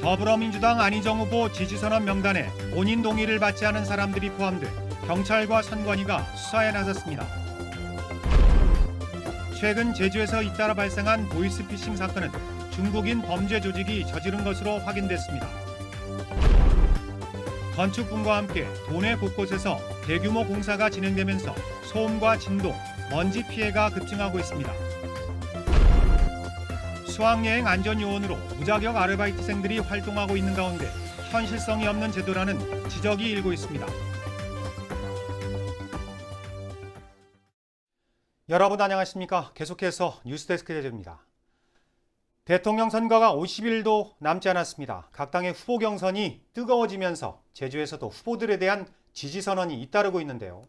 더불어민주당 안희정 후보 지지선언 명단에 본인 동의를 받지 않은 사람들이 포함돼 경찰과 선관위가 수사에 나섰습니다. 최근 제주에서 잇따라 발생한 보이스피싱 사건은 중국인 범죄 조직이 저지른 것으로 확인됐습니다. 건축분과 함께 도내 곳곳에서 대규모 공사가 진행되면서 소음과 진동, 먼지 피해가 급증하고 있습니다. 수학여행 안전요원으로 무자격 아르바이트생들이 활동하고 있는 가운데 현실성이 없는 제도라는 지적이 일고 있습니다. 여러분 안녕하십니까? 계속해서 뉴스데스크 제주입니다. 대통령 선거가 50일도 남지 않았습니다. 각 당의 후보 경선이 뜨거워지면서 제주에서도 후보들에 대한 지지선언이 잇따르고 있는데요.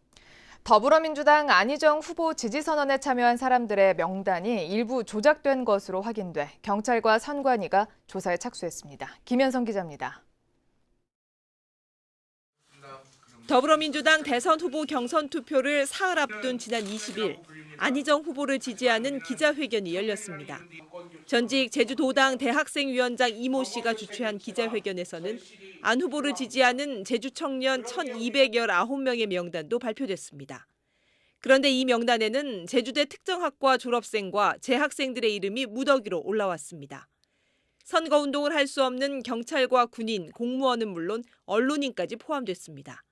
더불어민주당 안희정 후보 지지선언에 참여한 사람들의 명단이 일부 조작된 것으로 확인돼 경찰과 선관위가 조사에 착수했습니다. 김현성 기자입니다. 더불어민주당 대선 후보 경선 투표를 사흘 앞둔 지난 20일 안희정 후보를 지지하는 기자회견이 열렸습니다. 전직 제주도당 대학생위원장 이모 씨가 주최한 기자회견에서는 안 후보를 지지하는 제주 청년 1,219명의 명단도 발표됐습니다. 그런데 이 명단에는 제주대 특정 학과 졸업생과 재학생들의 이름이 무더기로 올라왔습니다. 선거운동을 할 수 없는 경찰과 군인, 공무원은 물론 언론인까지 포함됐습니다.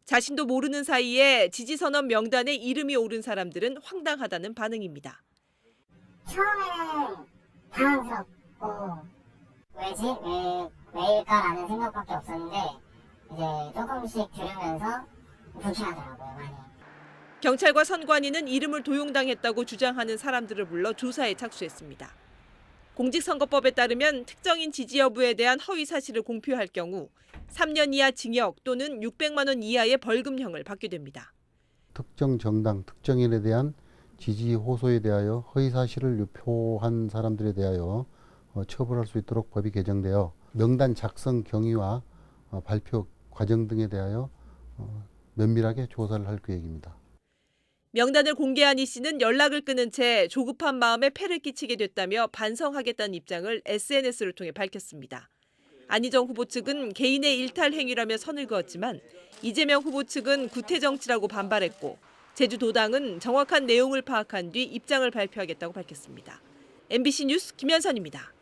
자신도 모르는 사이에 지지선언 명단에 이름이 오른 사람들은 황당하다는 반응입니다. 처음에는 당황스럽고 왜일까라는 생각밖에 없었는데 이제 조금씩 들으면서 불쾌하더라고요, 많이. 경찰과 선관위는 이름을 도용당했다고 주장하는 사람들을 불러 조사에 착수했습니다. 공직선거법에 따르면 특정인 지지 여부에 대한 허위 사실을 공표할 경우 3년 이하 징역 또는 600만 원 이하의 벌금형을 받게 됩니다. 특정 정당, 특정인에 대한 지지 호소에 대하여 허위 사실을 유포한 사람들에 대하여 처벌할 수 있도록 법이 개정되어 명단 작성 경위와 발표 과정 등에 대하여 면밀하게 조사를 할 계획입니다. 명단을 공개한 이 씨는 연락을 끊은 채 조급한 마음에 폐를 끼치게 됐다며 반성하겠다는 입장을 SNS를 통해 밝혔습니다. 안희정 후보 측은 개인의 일탈 행위라며 선을 그었지만 이재명 후보 측은 구태 정치라고 반발했고 제주도당은 정확한 내용을 파악한 뒤 입장을 발표하겠다고 밝혔습니다. MBC 뉴스 김현선입니다.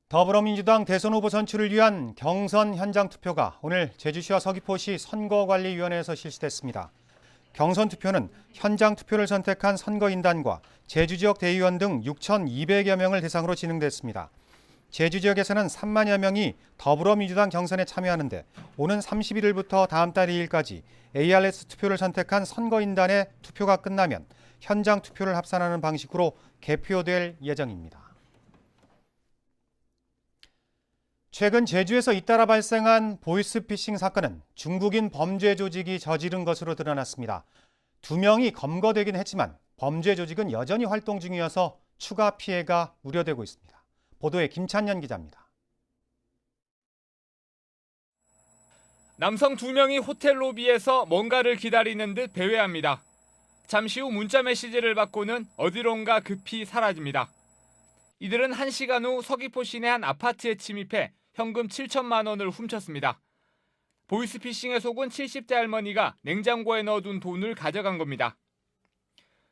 더불어민주당 대선 후보 선출을 위한 경선 현장 투표가 오늘 제주시와 서귀포시 선거관리위원회에서 실시됐습니다. 경선 투표는 현장 투표를 선택한 선거인단과 제주 지역 대의원 등 6,200여 명을 대상으로 진행됐습니다. 제주 지역에서는 3만여 명이 더불어민주당 경선에 참여하는데 오는 31일부터 다음 달 2일까지 ARS 투표를 선택한 선거인단의 투표가 끝나면 현장 투표를 합산하는 방식으로 개표될 예정입니다. 최근 제주에서 잇따라 발생한 보이스피싱 사건은 중국인 범죄 조직이 저지른 것으로 드러났습니다. 2명이 검거되긴 했지만 범죄 조직은 여전히 활동 중이어서 추가 피해가 우려되고 있습니다. 보도에 김찬년 기자입니다. 남성 2명이 호텔 로비에서 뭔가를 기다리는 듯 배회합니다. 잠시 후 문자 메시지를 받고는 어디론가 급히 사라집니다. 이들은 1시간 후 서귀포 시내 한 아파트에 침입해 현금 7천만 원을 훔쳤습니다. 보이스피싱에 속은 70대 할머니가 냉장고에 넣어둔 돈을 가져간 겁니다.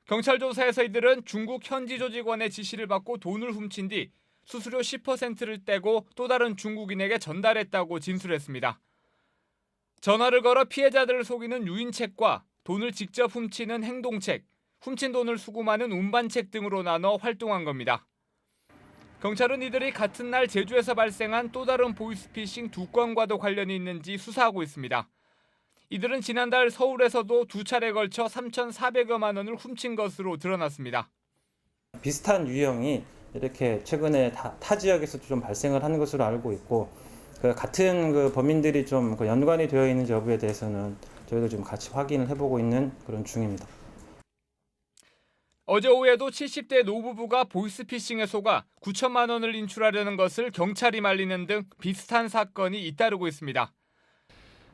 경찰 조사에서 이들은 중국 현지 조직원의 지시를 받고 돈을 훔친 뒤 수수료 10%를 떼고 또 다른 중국인에게 전달했다고 진술했습니다. 전화를 걸어 피해자들을 속이는 유인책과 돈을 직접 훔치는 행동책, 훔친 돈을 수금하는 운반책 등으로 나눠 활동한 겁니다. 경찰은 이들이 같은 날 제주에서 발생한 또 다른 보이스피싱 2건과도 관련이 있는지 수사하고 있습니다. 이들은 지난달 서울에서도 2차례에 걸쳐 3,400여만 원을 훔친 것으로 드러났습니다. 비슷한 유형이 이렇게 최근에 타 지역에서도 좀 발생을 하는 것으로 알고 있고 같은 범인들이 좀 연관이 되어 있는지 여부에 대해서는 저희도 좀 같이 확인을 해보고 있는 그런 중입니다. 어제 오후에도 70대 노부부가 보이스피싱에 속아 9천만 원을 인출하려는 것을 경찰이 말리는 등 비슷한 사건이 잇따르고 있습니다.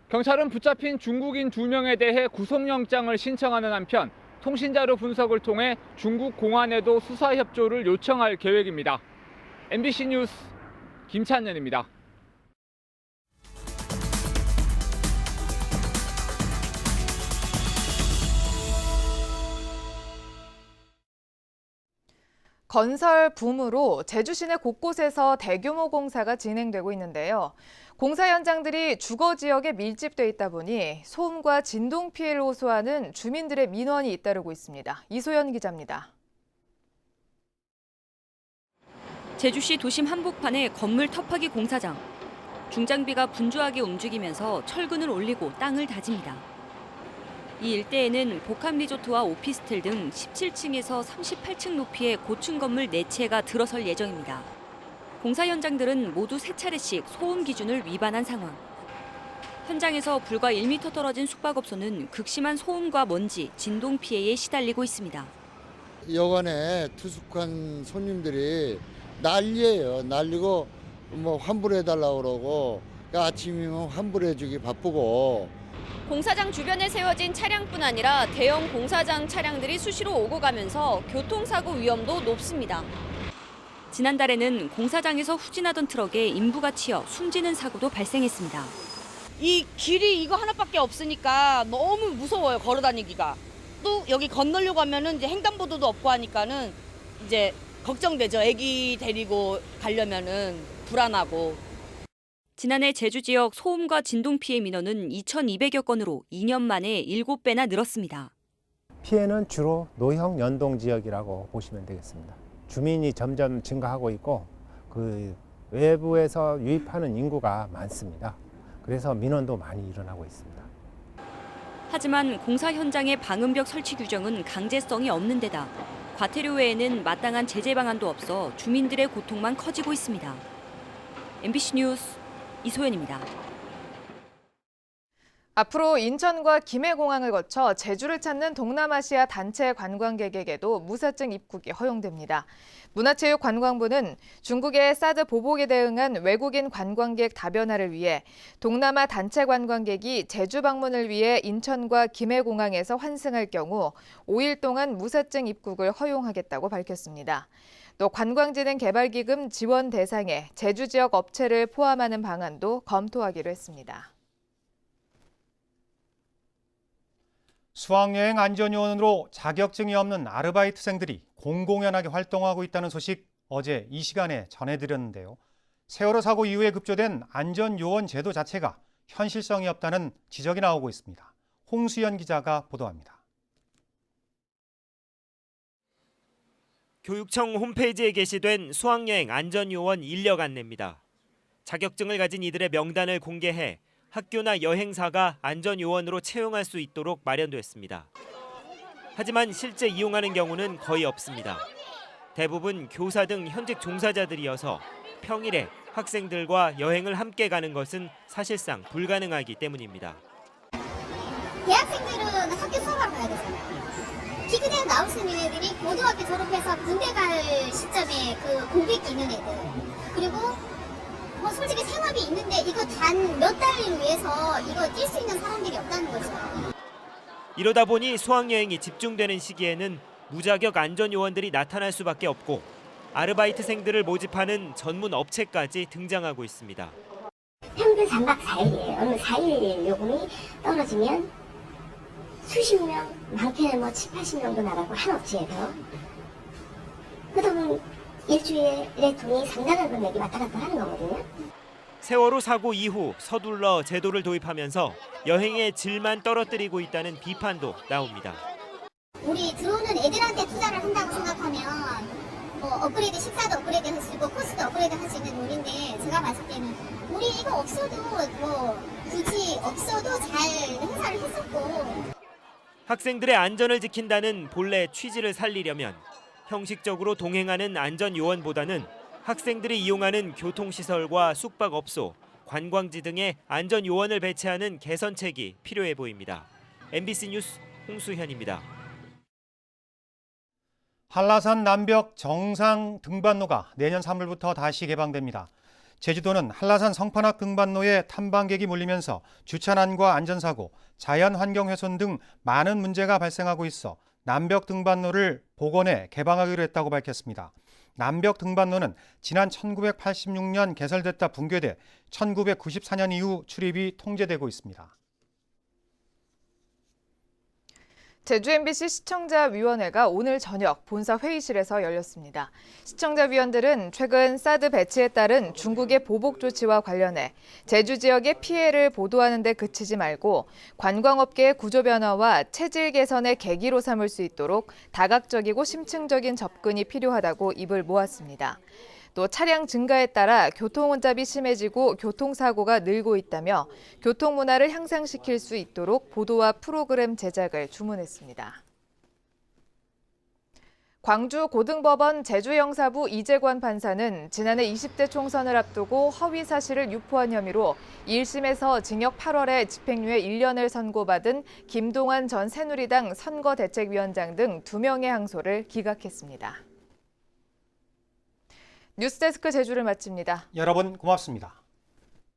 경찰은 붙잡힌 중국인 2명에 대해 구속영장을 신청하는 한편 통신자료 분석을 통해 중국 공안에도 수사 협조를 요청할 계획입니다. MBC 뉴스 김찬현입니다. 건설 붐으로 제주 시내 곳곳에서 대규모 공사가 진행되고 있는데요. 공사 현장들이 주거 지역에 밀집돼 있다 보니 소음과 진동 피해를 호소하는 주민들의 민원이 잇따르고 있습니다. 이소연 기자입니다. 제주시 도심 한복판의 건물 터파기 공사장. 중장비가 분주하게 움직이면서 철근을 올리고 땅을 다집니다. 이 일대에는 복합 리조트와 오피스텔 등 17층에서 38층 높이의 고층 건물 4채가 들어설 예정입니다. 공사 현장들은 모두 3차례씩 소음 기준을 위반한 상황. 현장에서 불과 1m 떨어진 숙박업소는 극심한 소음과 먼지, 진동 피해에 시달리고 있습니다. 여관에 투숙한 손님들이 난리예요. 난리고 뭐 환불해달라고 그러고 아침이면 환불해주기 바쁘고. 공사장 주변에 세워진 차량뿐 아니라 대형 공사장 차량들이 수시로 오고 가면서 교통사고 위험도 높습니다. 지난달에는 공사장에서 후진하던 트럭에 인부가 치여 숨지는 사고도 발생했습니다. 이 길이 이거 하나밖에 없으니까 너무 무서워요, 걸어 다니기가. 또 여기 건너려고 하면은 이제 횡단보도도 없고 하니까는 이제 걱정되죠. 애기 데리고 가려면은 불안하고. 지난해 제주 지역 소음과 진동 피해 민원은 2,200여 건으로 2년 만에 7배나 늘었습니다. 피해는 주로 노형 연동 지역이라고 보시면 되겠습니다. 주민이 점점 증가하고 있고 그 외부에서 유입하는 인구가 많습니다. 그래서 민원도 많이 일어나고 있습니다. 하지만 공사 현장의 방음벽 설치 규정은 강제성이 없는 데다 과태료 외에는 마땅한 제재 방안도 없어 주민들의 고통만 커지고 있습니다. MBC 뉴스 이소연입니다. 앞으로 인천과 김해공항을 거쳐 제주를 찾는 동남아시아 단체 관광객에게도 무사증 입국이 허용됩니다. 문화체육관광부는 중국의 사드 보복에 대응한 외국인 관광객 다변화를 위해 동남아 단체 관광객이 제주 방문을 위해 인천과 김해공항에서 환승할 경우 5일 동안 무사증 입국을 허용하겠다고 밝혔습니다. 또 관광진흥개발기금 지원 대상에 제주 지역 업체를 포함하는 방안도 검토하기로 했습니다. 수학여행 안전요원으로 자격증이 없는 아르바이트생들이 공공연하게 활동하고 있다는 소식 어제 이 시간에 전해드렸는데요. 세월호 사고 이후에 급조된 안전요원 제도 자체가 현실성이 없다는 지적이 나오고 있습니다. 홍수연 기자가 보도합니다. 교육청 홈페이지에 게시된 수학여행 안전요원 인력 안내입니다. 자격증을 가진 이들의 명단을 공개해 학교나 여행사가 안전요원으로 채용할 수 있도록 마련됐습니다. 하지만 실제 이용하는 경우는 거의 없습니다. 대부분 교사 등 현직 종사자들이어서 평일에 학생들과 여행을 함께 가는 것은 사실상 불가능하기 때문입니다. 대학생들은 학교 수업하러 가야 되잖아요. 기근에 나오시는 애들이 고등학교 졸업해서 군대 갈 시점에 그 공백이 있는 애들. 그리고 뭐 솔직히 생업이 있는데 이거 단 몇 달을 위해서 이거 뛸 수 있는 사람들이 없다는 거죠. 이러다 보니 수학여행이 집중되는 시기에는 무자격 안전요원들이 나타날 수밖에 없고 아르바이트생들을 모집하는 전문 업체까지 등장하고 있습니다. 평균 3박 4일이에요. 어느 4일 요금이 떨어지면 수십 명, 많게는 뭐 7, 80명도 나가고 한 업체에서. 그러다 보면 일주일에 돈이 상당한 금액이 왔다 갔다 하는 거거든요. 세월호 사고 이후 서둘러 제도를 도입하면서 여행의 질만 떨어뜨리고 있다는 비판도 나옵니다. 우리 들어오는 애들한테 투자를 한다고 생각하면 뭐 업그레이드 식사도 업그레이드 할 수 있고 코스도 업그레이드 할 수 있는 우리인데 제가 봤을 때는 우리 이거 없어도 뭐 굳이 없어도 잘 행사를 했었고. 학생들의 안전을 지킨다는 본래 취지를 살리려면 형식적으로 동행하는 안전요원보다는 학생들이 이용하는 교통시설과 숙박업소, 관광지 등의 안전요원을 배치하는 개선책이 필요해 보입니다. MBC 뉴스 홍수현입니다. 한라산 남벽 정상 등반로가 내년 3월부터 다시 개방됩니다. 제주도는 한라산 성판악 등반로에 탐방객이 몰리면서 주차난과 안전사고, 자연환경훼손 등 많은 문제가 발생하고 있어 남벽 등반로를 복원해 개방하기로 했다고 밝혔습니다. 남벽 등반로는 지난 1986년 개설됐다 붕괴돼 1994년 이후 출입이 통제되고 있습니다. 제주 MBC 시청자위원회가 오늘 저녁 본사 회의실에서 열렸습니다. 시청자위원들은 최근 사드 배치에 따른 중국의 보복 조치와 관련해 제주 지역의 피해를 보도하는 데 그치지 말고 관광업계의 구조 변화와 체질 개선의 계기로 삼을 수 있도록 다각적이고 심층적인 접근이 필요하다고 입을 모았습니다. 또 차량 증가에 따라 교통 혼잡이 심해지고 교통사고가 늘고 있다며 교통 문화를 향상시킬 수 있도록 보도와 프로그램 제작을 주문했습니다. 광주 고등법원 제주형사부 이재관 판사는 지난해 20대 총선을 앞두고 허위 사실을 유포한 혐의로 1심에서 징역 8월에 집행유예 1년을 선고받은 김동완 전 새누리당 선거대책위원장 등 2명의 항소를 기각했습니다. 뉴스데스크 제주를 마칩니다. 여러분 고맙습니다.